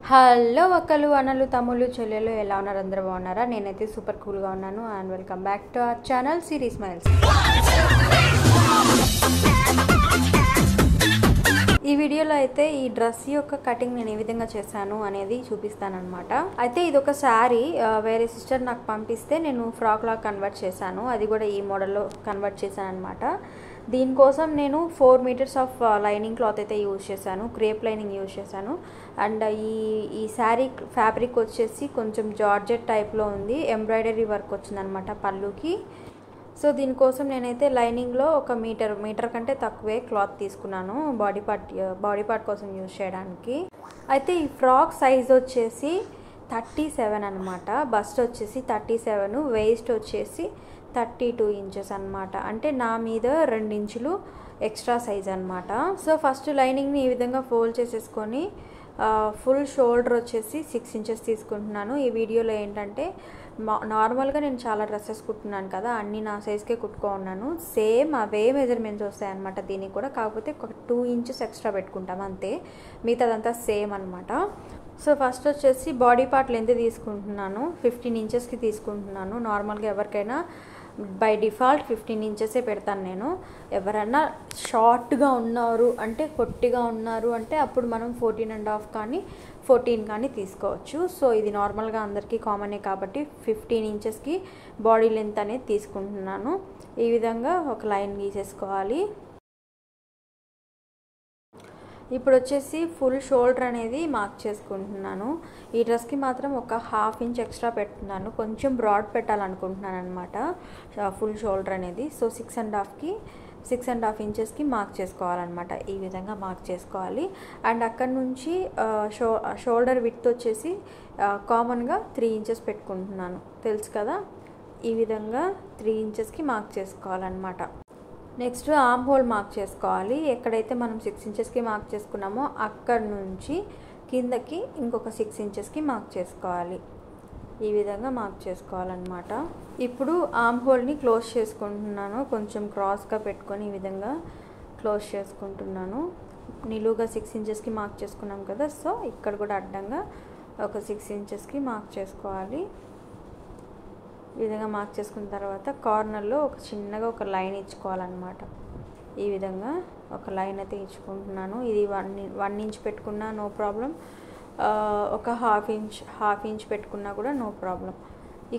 Hello అక్కలు అన్నలు తమ్ముళ్ళు చెల్లెలు ఎలా ఉన్నారు? అందరూ బాగున్నారా? నేనైతే సూపర్ కూల్గా ఉన్నాను. And welcome back to our channel Siri smiles. ఈ వీడియోలో అయితే ఈ డ్రెస్ యొక్క కటింగ్ నేను ఏ విధంగా చేశాను అనేది చూపిస్తానమాట. అయితే ఇది ఒక శారీ వేరే సిస్టర్ నాకు పంపిస్తే నేను ఫ్రాక్ లాగా కన్వర్ట్ చేశాను. అది కూడా ఈ మోడల్లో కన్వర్ట్ చేశాను అనమాట. దీనికోసం నేను 4 మీటర్స్ ఆఫ్ లైనింగ్ క్లాత్ అయితే యూజ్ చేశాను. క్రేప్ లైనింగ్ యూజ్ చేశాను. అండ్ ఈ శారీ ఫ్యాబ్రిక్ వచ్చేసి కొంచెం జార్జెట్ టైప్లో ఉంది. ఎంబ్రాయిడరీ వర్క్ వచ్చిందనమాట పళ్ళుకి. సో దీనికోసం నేనైతే లైనింగ్లో ఒక మీటర్ కంటే తక్కువే క్లాత్ తీసుకున్నాను బాడీ పార్ట్ కోసం యూజ్ చేయడానికి. అయితే ఈ ఫ్రాక్ సైజ్ వచ్చేసి 37 అనమాట. బస్ట్ వచ్చేసి 37, వేస్ట్ వచ్చేసి 32 ఇంచెస్ అనమాట. అంటే నా మీద 2 ఇంచులు ఎక్స్ట్రా సైజ్ అనమాట. సో ఫస్ట్ లైనింగ్ని ఈ విధంగా ఫోల్డ్ చేసేసుకొని ఫుల్ షోల్డర్ వచ్చేసి 6 ఇంచెస్ తీసుకుంటున్నాను. ఈ వీడియోలో ఏంటంటే నార్మల్గా నేను చాలా డ్రెస్సెస్ కుట్టున్నాను కదా, అన్నీ నా సైజ్కే కుట్టుకున్నాను. సేమ్ అవే మెజర్మెంట్స్ వస్తాయన్నమాట దీనికి కూడా. కాకపోతే ఒక 2 ఇంచెస్ ఎక్స్ట్రా పెట్టుకుంటాం అంతే, మిగతాదంతా సేమ్ అనమాట. సో ఫస్ట్ వచ్చేసి బాడీ పార్ట్ లెంత్ తీసుకుంటున్నాను. 15 ఇంచెస్కి తీసుకుంటున్నాను. నార్మల్గా ఎవరికైనా బై డిఫాల్ట్ 15 ఇంచెసే పెడతాను నేను. ఎవరైనా షార్ట్గా ఉన్నారు అంటే పొట్టిగా ఉన్నారు అంటే అప్పుడు మనం 14.5 కానీ 14 కానీ తీసుకోవచ్చు. సో ఇది నార్మల్గా అందరికీ కామనే కాబట్టి 15 ఇంచెస్కి బాడీ లెంత్ అనేది తీసుకుంటున్నాను. ఈ విధంగా ఒక లైన్ గీసేసుకోవాలి. ఇప్పుడు వచ్చేసి ఫుల్ షోల్డర్ అనేది మార్క్ చేసుకుంటున్నాను. ఈ డ్రెస్కి మాత్రం ఒక 1/2 ఇంచ్ ఎక్స్ట్రా పెడుతున్నాను. కొంచెం బ్రాడ్ పెట్టాలనుకుంటున్నాను అనమాట ఫుల్ షోల్డర్ అనేది. సో 6.5 ఇంచెస్కి మార్క్ చేసుకోవాలన్నమాట. ఈ విధంగా మార్క్ చేసుకోవాలి. అండ్ అక్కడ నుంచి షోల్డర్ విడ్త్ వచ్చేసి కామన్గా 3 ఇంచెస్ పెట్టుకుంటున్నాను, తెలుసు కదా. ఈ విధంగా 3 ఇంచెస్కి మార్క్ చేసుకోవాలన్నమాట. నెక్స్ట్ ఆర్మ్ హోల్ మార్క్ చేసుకోవాలి. ఎక్కడైతే మనం 6 ఇంచెస్కి మార్క్ చేసుకున్నామో అక్కడ నుంచి కిందకి ఇంకొక 6 ఇంచెస్కి మార్క్ చేసుకోవాలి. ఈ విధంగా మార్క్ చేసుకోవాలన్నమాట. ఇప్పుడు ఆర్మ్ హోల్ని క్లోజ్ చేసుకుంటున్నాను. కొంచెం క్రాస్గా పెట్టుకొని ఈ విధంగా క్లోజ్ చేసుకుంటున్నాను. నిలువుగా 6 ఇంచెస్కి మార్క్ చేసుకున్నాం కదా, సో ఇక్కడ కూడా అడ్డంగా ఒక 6 ఇంచెస్కి మార్క్ చేసుకోవాలి. ఈ విధంగా మార్క్ చేసుకున్న తర్వాత కార్నర్లో చిన్నగా ఒక లైన్ ఇచ్చుకోవాలన్నమాట. ఈ విధంగా ఒక లైన్ అయితే ఇచ్చుకుంటున్నాను. ఇది 1 ఇంచ్ పెట్టుకున్నా నో ప్రాబ్లం, ఒక హాఫ్ ఇంచ్ పెట్టుకున్నా కూడా నో ప్రాబ్లం.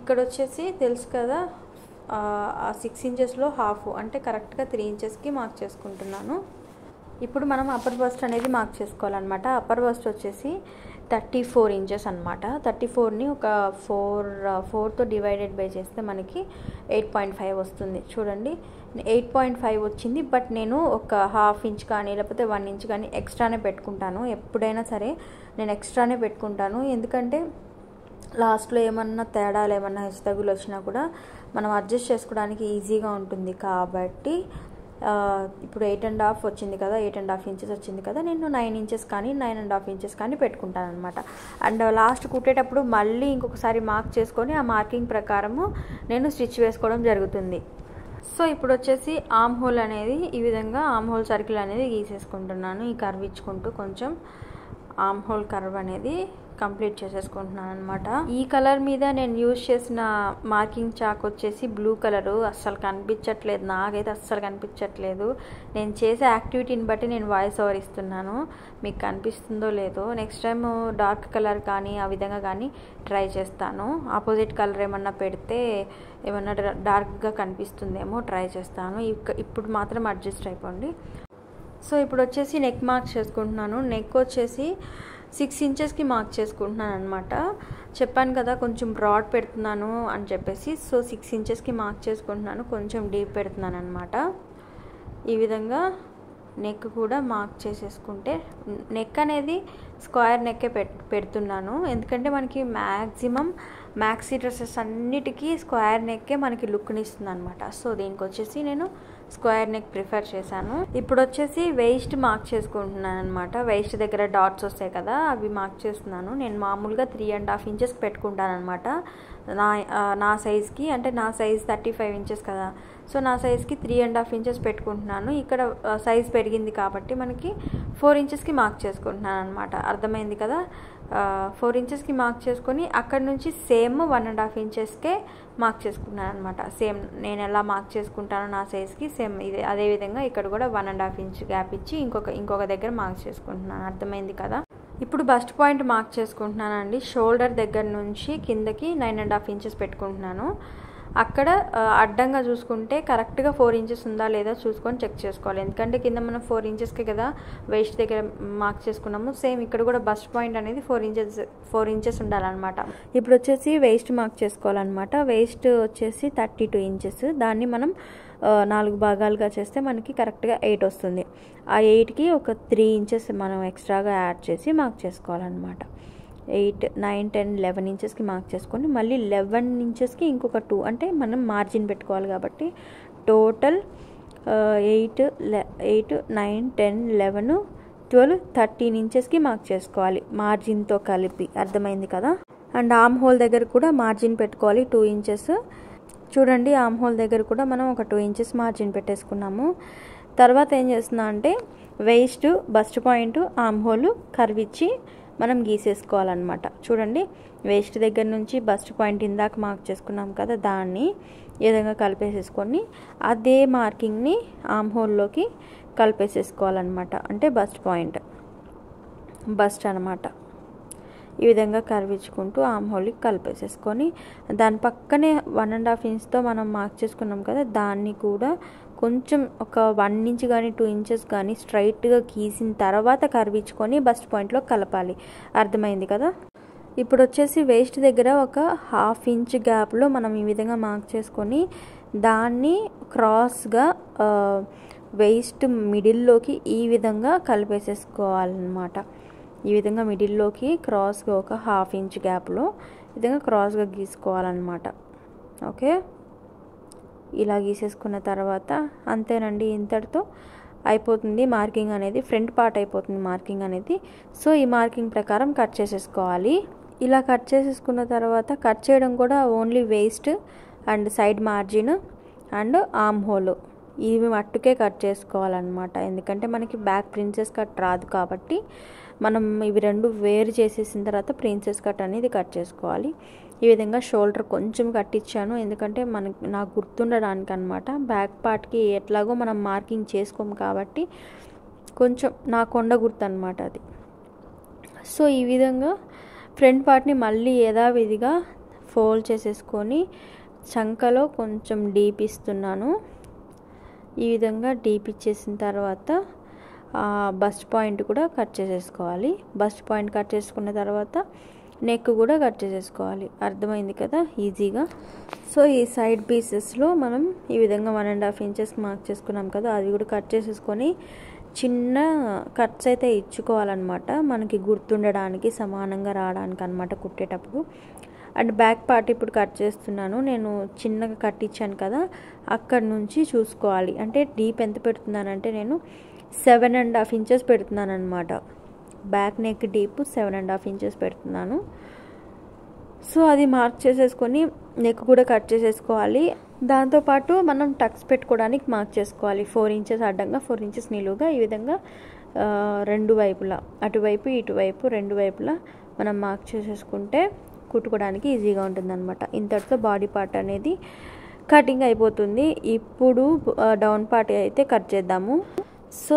ఇక్కడ వచ్చేసి తెలుసు కదా, ఆ 6 ఇంచెస్లో హాఫ్ అంటే కరెక్ట్గా 3 ఇంచెస్కి మార్క్ చేసుకుంటున్నాను. ఇప్పుడు మనం అప్పర్ బస్ట్ అనేది మార్క్ చేసుకోవాలన్నమాట. అప్పర్ బస్ట్ వచ్చేసి 34 ఇంచెస్ అనమాట. 34ని ఒక 4తో డివైడెడ్ బై చేస్తే మనకి 8.5 వస్తుంది. చూడండి 8.5 వచ్చింది. బట్ నేను ఒక 1/2 ఇంచ్ కానీ లేకపోతే 1 ఇంచ్ కానీ ఎక్స్ట్రానే పెట్టుకుంటాను. ఎప్పుడైనా సరే నేను ఎక్స్ట్రానే పెట్టుకుంటాను. ఎందుకంటే లాస్ట్లో ఏమన్నా తేడాలు ఏమన్నా హెచ్చుతగ్గులు వచ్చినా కూడా మనం అడ్జస్ట్ చేసుకోవడానికి ఈజీగా ఉంటుంది. కాబట్టి ఇప్పుడు 8.5 వచ్చింది కదా, 8.5 ఇంచెస్ వచ్చింది కదా, నేను 9 ఇంచెస్ కానీ 9.5 ఇంచెస్ కానీ పెట్టుకుంటాను అనమాట. అండ్ లాస్ట్ కుట్టేటప్పుడు మళ్ళీ ఇంకొకసారి మార్క్ చేసుకొని ఆ మార్కింగ్ ప్రకారము నేను స్టిచ్ వేసుకోవడం జరుగుతుంది. సో ఇప్పుడు వచ్చేసి ఆర్మ్ హోల్ అనేది ఈ విధంగా ఆర్మ్ హోల్ సర్కిల్ అనేది గీసేసుకుంటున్నాను. ఈ కర్వ్ ఇచ్చుకుంటూ కొంచెం ఆర్మ్ హోల్ కర్వ్ అనేది కంప్లీట్ చేసేసుకుంటున్నాను అనమాట. ఈ కలర్ మీద నేను యూజ్ చేసిన మార్కింగ్ చాక్ వచ్చేసి బ్లూ కలరు. అస్సలు కనిపించట్లేదు, నాకైతే అస్సలు కనిపించట్లేదు. నేను చేసే యాక్టివిటీని బట్టి నేను వాయిస్ ఓవర్ ఇస్తున్నాను, మీకు కనిపిస్తుందో లేదో. నెక్స్ట్ టైం డార్క్ కలర్ కానీ ఆ విధంగా కానీ ట్రై చేస్తాను. ఆపోజిట్ కలర్ ఏమన్నా పెడితే ఏమన్నా డార్క్గా కనిపిస్తుందేమో ట్రై చేస్తాను. ఇప్పుడు మాత్రం అడ్జస్ట్ అయిపోండి. సో ఇప్పుడు వచ్చేసి నెక్ మార్క్ చేసుకుంటున్నాను. నెక్ వచ్చేసి 6 ఇంచెస్కి మార్క్ చేసుకుంటున్నాను అనమాట. చెప్పాను కదా కొంచెం బ్రాడ్ పెడుతున్నాను అని చెప్పేసి. సో 6 ఇంచెస్కి మార్క్ చేసుకుంటున్నాను, కొంచెం డీప్ పెడుతున్నాను అనమాట. ఈ విధంగా నెక్ కూడా మార్క్ చేసేసుకుంటే, నెక్ అనేది స్క్వేర్ నెక్కే పెడుతున్నాను. ఎందుకంటే మనకి మ్యాక్సీ డ్రెస్సెస్ అన్నిటికీ స్క్వేర్ నెక్కే మనకి లుక్ని ఇస్తుంది అనమాట. సో దీనికి వచ్చేసి నేను స్క్వేర్ నెక్ ప్రిఫర్ చేశాను. ఇప్పుడు వచ్చేసి వేస్ట్ మార్క్ చేసుకుంటున్నాను అనమాట. వేస్ట్ దగ్గర డాట్స్ వస్తాయి కదా, అవి మార్క్ చేస్తున్నాను. నేను మామూలుగా 3.5 ఇంచెస్ పెట్టుకుంటాను అనమాట నా సైజ్కి. అంటే నా సైజ్ 35 ఇంచెస్ కదా, సో నా సైజ్కి 3.5 ఇంచెస్ పెట్టుకుంటున్నాను. ఇక్కడ సైజ్ పెరిగింది కాబట్టి మనకి 4 ఇంచెస్కి మార్క్ చేసుకుంటున్నాను అనమాట. అర్థమైంది కదా. 4 ఇంచెస్కి మార్క్ చేసుకొని అక్కడ నుంచి సేమ్ 1.5 ఇంచెస్కే మార్క్ చేసుకున్నాను అనమాట. సేమ్ నేను ఎలా మార్క్ చేసుకుంటానో నా సైజ్కి సేమ్ ఇదే అదేవిధంగా ఇక్కడ కూడా 1.5 ఇంచ్ గ్యాప్ ఇచ్చి ఇంకొక దగ్గర మార్క్ చేసుకుంటున్నాను. అర్థమైంది కదా. ఇప్పుడు బస్ట్ పాయింట్ మార్క్ చేసుకుంటున్నానండి. షోల్డర్ దగ్గర నుంచి కిందకి 9.5 ఇంచెస్ పెట్టుకుంటున్నాను. అక్కడ అడ్డంగా చూసుకుంటే కరెక్ట్గా 4 ఇంచెస్ ఉందా లేదా చూసుకొని చెక్ చేసుకోవాలి. ఎందుకంటే కింద మనం 4 ఇంచెస్కి కదా వేస్ట్ దగ్గర మార్క్ చేసుకున్నాము. సేమ్ ఇక్కడ కూడా బస్ట్ పాయింట్ అనేది 4 ఇంచెస్ ఉండాలన్నమాట. ఇప్పుడు వచ్చేసి వేస్ట్ మార్క్ చేసుకోవాలన్నమాట. వేస్ట్ వచ్చేసి 32 ఇంచెస్. దాన్ని మనం 4 భాగాలుగా చేస్తే మనకి కరెక్ట్గా 8 వస్తుంది. ఆ 8కి ఒక 3 ఇంచెస్ మనం ఎక్స్ట్రాగా యాడ్ చేసి మార్క్ చేసుకోవాలన్నమాట. 8, 9, 10, 11 ఇంచెస్కి మార్క్ చేసుకొని మళ్ళీ 11 ఇంచెస్కి ఇంకొక 2 అంటే మనం మార్జిన్ పెట్టుకోవాలి కాబట్టి టోటల్ 8, 9, 10, 11, 12, 13 ఇంచెస్కి మార్క్ చేసుకోవాలి మార్జిన్తో కలిపి. అర్థమైంది కదా. అండ్ ఆర్మ్ హోల్ దగ్గర కూడా మార్జిన్ పెట్టుకోవాలి 2 ఇంచెస్. చూడండి ఆర్మ్ హోల్ దగ్గర కూడా మనం ఒక 2 ఇంచెస్ మార్జిన్ పెట్టేసుకున్నాము. తర్వాత ఏం చేస్తున్నా అంటే waist, bust point, arm hole curve ఇచ్చి మనం గీసేసుకోవాలన్నమాట. చూడండి వేస్ట్ దగ్గర నుంచి బస్ట్ పాయింట్ ఇందాక మార్క్ చేసుకున్నాం కదా దాన్ని ఈ విధంగా కలిపేసేసుకొని అదే మార్కింగ్ని ఆర్మ్ హోల్లోకి కలిపేసేసుకోవాలన్నమాట. అంటే బస్ట్ పాయింట్ బస్ట్ అనమాట. ఈ విధంగా కర్వించుకుంటూ ఆర్మ్ హోల్కి కలిపేసేసుకొని దాని పక్కనే 1.5 ఇంచ్తో మనం మార్క్ చేసుకున్నాం కదా దాన్ని కూడా కొంచెం ఒక 1 ఇంచ్ కానీ 2 ఇంచెస్ కానీ స్ట్రైట్గా గీసిన తర్వాత కర్వించుకొని బస్ట్ పాయింట్లో కలపాలి. అర్థమైంది కదా. ఇప్పుడు వచ్చేసి వేస్ట్ దగ్గర ఒక 1/2 ఇంచ్ గ్యాప్లో మనం ఈ విధంగా మార్క్ చేసుకొని దాన్ని క్రాస్గా వేస్ట్ మిడిల్లోకి ఈ విధంగా కలిపేసేసుకోవాలన్నమాట. ఈ విధంగా మిడిల్లోకి క్రాస్గా ఒక 1/2 ఇంచ్ గ్యాప్లో ఈ విధంగా క్రాస్గా గీసుకోవాలన్నమాట. ఓకే, ఇలా గీసేసుకున్న తర్వాత అంతేనండి, ఇంతటితో అయిపోతుంది మార్కింగ్ అనేది. ఫ్రంట్ పార్ట్ అయిపోతుంది మార్కింగ్ అనేది. సో ఈ మార్కింగ్ ప్రకారం కట్ చేసేసుకోవాలి. ఇలా కట్ చేసేసుకున్న తర్వాత కట్ చేయడం కూడా only waste and side margin and arm whole ఇవి మట్టుకే కట్ చేసుకోవాలన్నమాట. ఎందుకంటే మనకి బ్యాక్ ప్రిన్సెస్ కట్ రాదు కాబట్టి మనం ఇవి రెండు వేరు చేసేసిన తర్వాత ప్రిన్సెస్ కట్ అనేది కట్ చేసుకోవాలి. ఈ విధంగా షోల్డర్ కొంచెం కట్టించాను ఎందుకంటే నాకు గుర్తుండడానికి అనమాట. బ్యాక్ పార్ట్కి ఎట్లాగో మనం మార్కింగ్ చేసుకోము కాబట్టి కొంచెం నా కొండ గుర్తు అనమాట అది. సో ఈ విధంగా ఫ్రంట్ పార్ట్ని మళ్ళీ యథావిధిగా ఫోల్డ్ చేసేసుకొని చంకలో కొంచెం డీప్ ఇస్తున్నాను. ఈ విధంగా డీప్ ఇచ్చేసిన తర్వాత బస్ట్ పాయింట్ కూడా కట్ చేసేసుకోవాలి. బస్ట్ పాయింట్ కట్ చేసుకున్న తర్వాత నెక్ కూడా కట్ చేసేసుకోవాలి. అర్థమైంది కదా ఈజీగా. సో ఈ సైడ్ పీసెస్లో మనం ఈ విధంగా 1.5 ఇంచెస్ మార్క్ చేసుకున్నాం కదా అది కూడా కట్ చేసేసుకొని చిన్న కట్స్ అయితే ఇచ్చుకోవాలన్నమాట. మనకి గుర్తుండడానికి సమానంగా రావడానికి అనమాట కుట్టేటప్పుడు. అండ్ బ్యాక్ పార్ట్ ఇప్పుడు కట్ చేస్తున్నాను. నేను చిన్నగా కట్ ఇచ్చాను కదా అక్కడ నుంచి చూసుకోవాలి. అంటే డీప్ ఎంత పెడుతున్నానంటే నేను 7.5 ఇంచెస్ పెడుతున్నాను అనమాట. బ్యాక్ నెక్ డీప్ 7.5 ఇంచెస్ పెడుతున్నాను. సో అది మార్క్ చేసేసుకొని నెక్ కూడా కట్ చేసేసుకోవాలి. దాంతోపాటు మనం టక్స్ పెట్టుకోవడానికి మార్క్ చేసుకోవాలి. 4 ఇంచెస్ అడ్డంగా 4 ఇంచెస్ నిలువుగా ఈ విధంగా రెండు వైపులా అటువైపు ఇటువైపు రెండు వైపులా మనం మార్క్ చేసేసుకుంటే కుట్టుకోవడానికి ఈజీగా ఉంటుందన్నమాట. ఇంతటితో బాడీ పార్ట్ అనేది కటింగ్ అయిపోతుంది. ఇప్పుడు డౌన్ పార్ట్ అయితే కట్ చేద్దాము. సో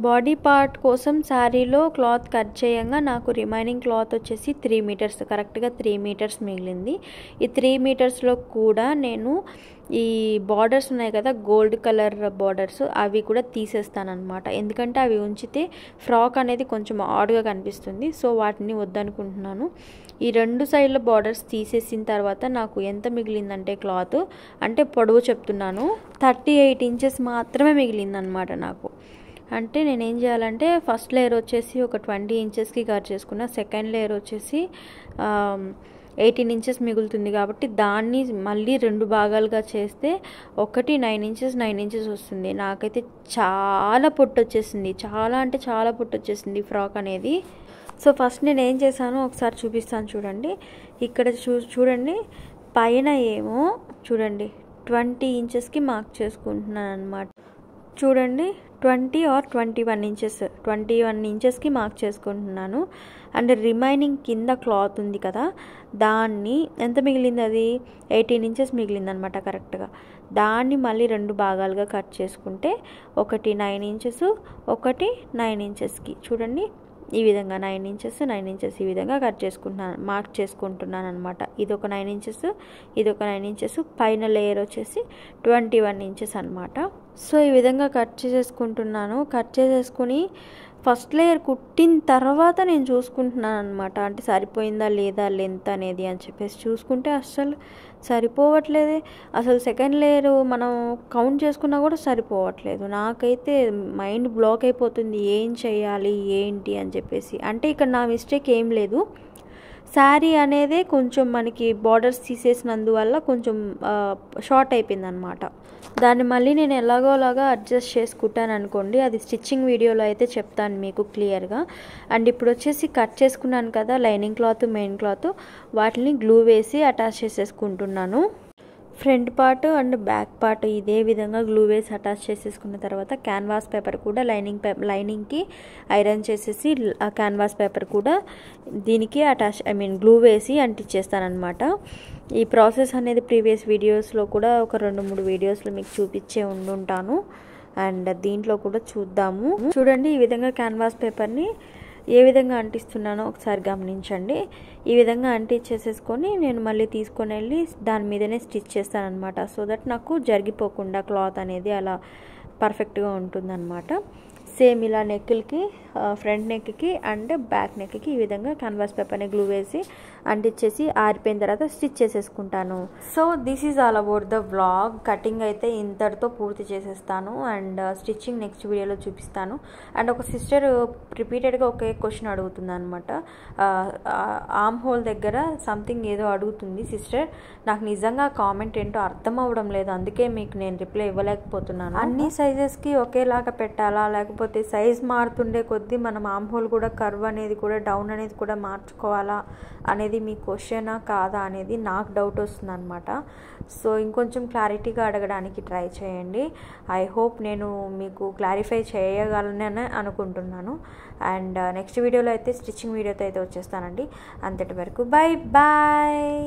బాడీ పార్ట్ కోసం శారీలో క్లాత్ కట్ చేయంగా నాకు రిమైనింగ్ క్లాత్ వచ్చేసి 3 మీటర్స్, కరెక్ట్గా 3 మీటర్స్ మిగిలింది. ఈ 3 మీటర్స్లో కూడా నేను ఈ బార్డర్స్ ఉన్నాయి కదా గోల్డ్ కలర్ బార్డర్స్ అవి కూడా తీసేస్తానన్నమాట. ఎందుకంటే అవి ఉంచితే ఫ్రాక్ అనేది కొంచెం ఆడ్గా కనిపిస్తుంది. సో వాటిని వద్దనుకుంటున్నాను. ఈ రెండు సైడ్ల బార్డర్స్ తీసేసిన తర్వాత నాకు ఎంత మిగిలిందంటే క్లాత్ అంటే పొడవు చెప్తున్నాను 38 ఇంచెస్ మాత్రమే మిగిలిందనమాట నాకు. అంటే నేనేం చేయాలంటే ఫస్ట్ లేయర్ వచ్చేసి ఒక 20 ఇంచెస్కి కట్ చేసుకున్నా. సెకండ్ లేయర్ వచ్చేసి 18 ఇంచెస్ మిగులుతుంది కాబట్టి దాన్ని మళ్ళీ 2 భాగాలుగా చేస్తే ఒకటి 9 ఇంచెస్ 9 ఇంచెస్ వస్తుంది. నాకైతే చాలా పొట్టు వచ్చేసింది, చాలా అంటే చాలా పొట్టు వచ్చేసింది ఫ్రాక్ అనేది. సో ఫస్ట్ నేను ఏం చేశానో ఒకసారి చూపిస్తాను చూడండి. ఇక్కడ చూడండి పైన ఏమో చూడండి 20 ఇంచెస్కి మార్క్ చేసుకుంటున్నాను అనమాట. చూడండి 20 ఆర్ 21 ఇంచెస్ 21 ఇంచెస్కి మార్క్ చేసుకుంటున్నాను. అండ్ రిమైనింగ్ కింద క్లాత్ ఉంది కదా, దాన్ని ఎంత మిగిలింది, అది 18 ఇంచెస్ మిగిలిందనమాట కరెక్ట్గా. దాన్ని మళ్ళీ 2 భాగాలుగా కట్ చేసుకుంటే ఒకటి 9 ఇంచెస్, ఒకటి 9 ఇంచెస్కి చూడండి ఈ విధంగా 9 ఇంచెస్ 9 ఇంచెస్ ఈ విధంగా కట్ చేసుకుంటున్నాను, మార్క్ చేసుకుంటున్నాను అనమాట. ఇది ఒక 9 ఇంచెస్, ఇది ఒక 9 ఇంచెస్, పైన లేయర్ వచ్చేసి 21 ఇంచెస్ అనమాట. సో ఈ విధంగా కట్ చేసేసుకుంటున్నాను. కట్ చేసేసుకుని ఫస్ట్ లేయర్ కుట్టిన తర్వాత నేను చూసుకుంటున్నాను అనమాట, అంటే సరిపోయిందా లేదా లెంత్ అనేది అని చెప్పేసి. చూసుకుంటే అస్సలు సరిపోవట్లేదే, అసలు సెకండ్ లేయర్ మనం కౌంట్ చేసుకున్నా కూడా సరిపోవట్లేదు. నాకైతే మైండ్ బ్లాక్ అయిపోతుంది, ఏం చేయాలి ఏంటి అని చెప్పేసి. అంటే ఇక్కడ నా మిస్టేక్ ఏం లేదు, శారీ అనేదే కొంచెం మనకి బార్డర్స్ తీసేసినందువల్ల కొంచెం షార్ట్ అయిపోయింది అనమాట. దాన్ని మళ్ళీ నేను ఎలాగోలాగా అడ్జస్ట్ చేసుకుంటాను అనుకోండి, అది స్టిచ్చింగ్ వీడియోలో అయితే చెప్తాను మీకు క్లియర్గా. అండ్ ఇప్పుడు వచ్చేసి కట్ చేసుకున్నాను కదా లైనింగ్ క్లాత్ మెయిన్ క్లాత్, వాటిని గ్లూ వేసి అటాచ్ చేసేసుకుంటున్నాను. Front part and back part ఇదే విధంగా గ్లూ వేసి అటాచ్ చేసేసుకున్న తర్వాత క్యాన్వాస్ పేపర్ కూడా లైనింగ్కి ఐరన్ చేసేసి ఆ క్యాన్వాస్ పేపర్ కూడా దీనికి గ్లూ వేసి అంటించేస్తానమాట. ఈ ప్రాసెస్ అనేది ప్రీవియస్ వీడియోస్లో కూడా ఒక 2-3 వీడియోస్లో మీకు చూపించే ఉండుంటాను. అండ్ దీంట్లో కూడా చూద్దాము. చూడండి ఈ విధంగా క్యాన్వాస్ పేపర్ని ఏ విధంగా అంటిస్తున్నానో ఒకసారి గమనించండి. ఈ విధంగా అంటించేసేసుకొని నేను మళ్ళీ తీసుకొని వెళ్ళి దాని మీదనే స్టిచ్ చేస్తాను అనమాట. సో దట్ నాకు జరిగిపోకుండా క్లాత్ అనేది అలా పర్ఫెక్ట్గా ఉంటుందన్నమాట. సేమ్ ఇలా నెక్కి ఫ్రంట్ నెక్కి అండ్ బ్యాక్ నెక్కి ఈ విధంగా క్యాన్వాస్ పేపర్ని గ్లూ వేసి అంటించేసి ఆరిపోయిన తర్వాత స్టిచ్ చేసేసుకుంటాను. So this is all about the vlog. Cutting అయితే ఇంతటితో పూర్తి చేసేస్తాను అండ్ స్టిచ్చింగ్ నెక్స్ట్ వీడియోలో చూపిస్తాను. అండ్ ఒక సిస్టర్ రిపీటెడ్గా ఒకే క్వశ్చన్ అడుగుతుంది అనమాట, ఆర్మ్ హోల్ దగ్గర సంథింగ్ ఏదో అడుగుతుంది సిస్టర్. నాకు నిజంగా కామెంట్ ఏంటో అర్థం అవ్వడం లేదు, అందుకే మీకు నేను రిప్లై ఇవ్వలేకపోతున్నాను. అన్ని సైజెస్కి ఒకేలాగా పెట్టాలా, లేకపోతే సైజ్ మారుతుండే కొద్దీ మనం ఆర్మ్ హోల్ కూడా కర్వ్ అనేది కూడా డౌన్ అనేది కూడా మార్చుకోవాలా అనేది మీ క్వశ్చనా కాదా అనేది నాకు డౌట్ వస్తుంది అనమాట. సో ఇంకొంచెం క్లారిటీగా అడగడానికి ట్రై చేయండి. ఐ హోప్ నేను మీకు క్లారిఫై చేయగలనని అనుకుంటున్నాను. అండ్ నెక్స్ట్ వీడియోలో అయితే స్టిచ్చింగ్ వీడియోతో అయితే వచ్చేస్తానండి. అంతటి వరకు బై బాయ్.